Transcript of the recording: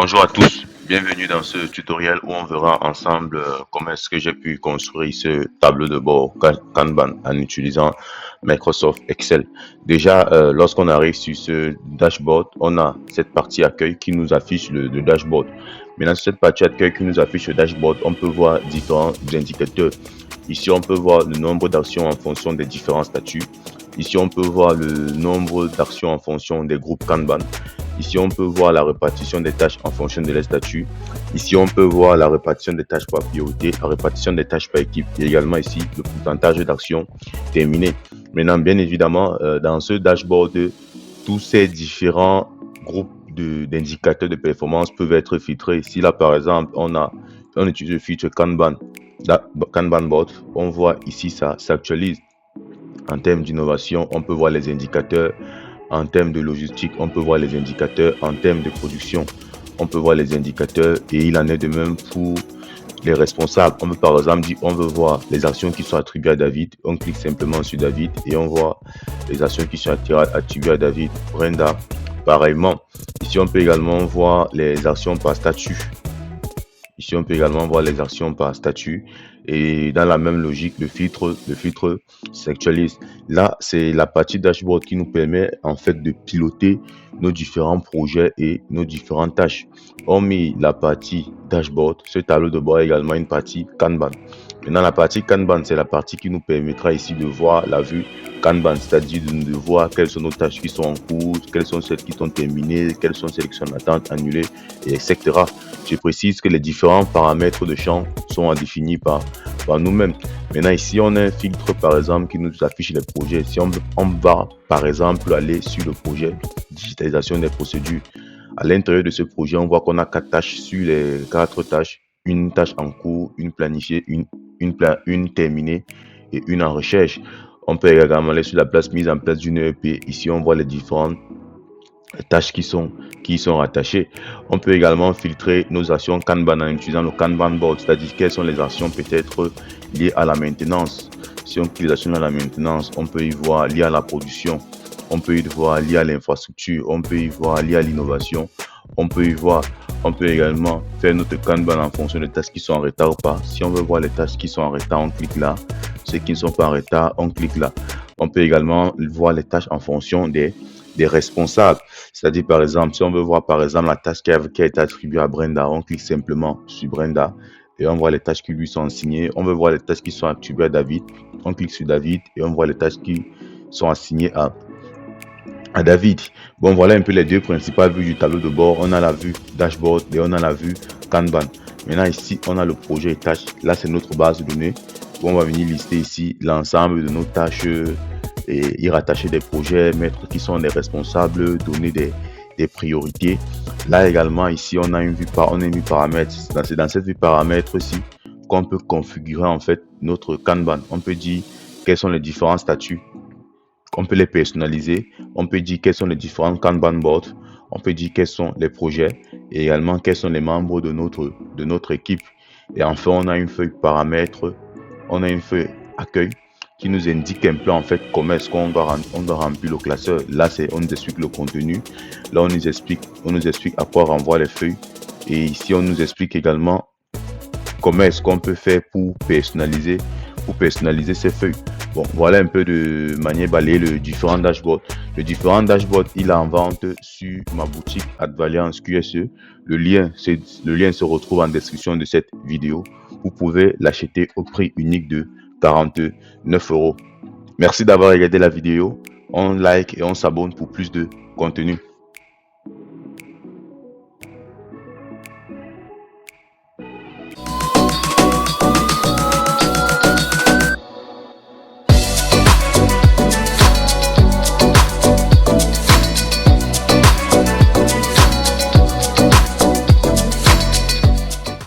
Bonjour à tous, bienvenue dans ce tutoriel où on verra ensemble comment est-ce que j'ai pu construire ce tableau de bord Kanban en utilisant Microsoft Excel. Déjà, lorsqu'on arrive sur ce dashboard, on a cette partie accueil qui nous affiche le dashboard. Maintenant, sur cette partie accueil qui nous affiche le dashboard, on peut voir différents indicateurs. Ici, on peut voir le nombre d'actions en fonction des différents statuts. Ici, on peut voir le nombre d'actions en fonction des groupes Kanban. Ici, on peut voir la répartition des tâches en fonction de les statuts. Ici, on peut voir la répartition des tâches par priorité, la répartition des tâches par équipe et également ici le pourcentage d'actions terminées. Maintenant, bien évidemment, dans ce dashboard, tous ces différents groupes d'indicateurs de performance peuvent être filtrés. Ici, là, par exemple, on utilise le filtre Kanban Board. On voit ici, ça s'actualise. En termes d'innovation, on peut voir les indicateurs. En termes de logistique, on peut voir les indicateurs. En termes de production, on peut voir les indicateurs. Et il en est de même pour les responsables. On peut par exemple dire, on veut voir les actions qui sont attribuées à David. On clique simplement sur David et on voit les actions qui sont attribuées à David. Brenda, pareillement. Ici, on peut également voir les actions par statut. Ici, on peut également voir les actions par statut. Et dans la même logique, le filtre s'actualise. Là, c'est la partie dashboard qui nous permet en fait de piloter nos différents projets et nos différentes tâches. Hormis la partie dashboard, ce tableau de bord a également une partie Kanban. Maintenant, la partie Kanban, c'est la partie qui nous permettra ici de voir la vue Kanban, c'est-à-dire de voir quelles sont nos tâches qui sont en cours, quelles sont celles qui sont terminées, quelles sont celles qui sont en attente, annulées, etc. Je précise que les différents paramètres de champ sont définis par nous-mêmes. Maintenant, ici, on a un filtre, par exemple, qui nous affiche les projets. Si on va, par exemple, aller sur le projet digitalisation des procédures, à l'intérieur de ce projet, on voit qu'on a 4 tâches sur les 4 tâches. Une tâche en cours, une planifiée, une terminée et une en recherche. On peut également aller sur la mise en place d'une EP. Ici, on voit les différentes tâches qui sont rattachées. On peut également filtrer nos actions Kanban en utilisant le Kanban board, c'est-à-dire quelles sont les actions peut-être liées à la maintenance. Si on clique les actions à la maintenance, on peut y voir liées à la production, on peut y voir liées à l'infrastructure, on peut y voir liées à l'innovation, on peut également faire notre Kanban en fonction des tâches qui sont en retard ou pas. Si on veut voir les tâches qui sont en retard, on clique là. Ceux qui ne sont pas en retard, on clique là. On peut également voir les tâches en fonction des responsables. C'est-à-dire, par exemple, si on veut voir, par exemple, la tâche qui a été attribuée à Brenda, on clique simplement sur Brenda et on voit les tâches qui lui sont assignées. On veut voir les tâches qui sont attribuées à David. On clique sur David et on voit les tâches qui sont assignées à David. Bon, voilà un peu les deux principales vues du tableau de bord. On a la vue dashboard et on a la vue Kanban. Maintenant, ici, on a le projet et tâches. Là, c'est notre base de données. On va venir lister ici l'ensemble de nos tâches et y rattacher des projets, mettre qui sont les responsables, donner des priorités. Là également, ici, on a une vue paramètres. C'est dans cette vue paramètres aussi qu'on peut configurer en fait notre Kanban. On peut dire quels sont les différents statuts. On peut les personnaliser. On peut dire quels sont les différents Kanban boards. On peut dire quels sont les projets et également quels sont les membres de notre équipe. Et enfin, on a une feuille paramètres. On a une feuille accueil qui nous indique un peu en fait comment est-ce qu'on doit remplir le classeur. Là, on nous explique le contenu. Là, on nous explique à quoi renvoient les feuilles. Et ici, on nous explique également comment est-ce qu'on peut faire pour personnaliser ces feuilles. Bon, voilà un peu de manière balayée le différent dashboard. Le différent dashboard, il est en vente sur ma boutique Advaliance QSE. Le lien se retrouve en description de cette vidéo. Vous pouvez l'acheter au prix unique de 49 €. Merci d'avoir regardé la vidéo. On like et on s'abonne pour plus de contenu.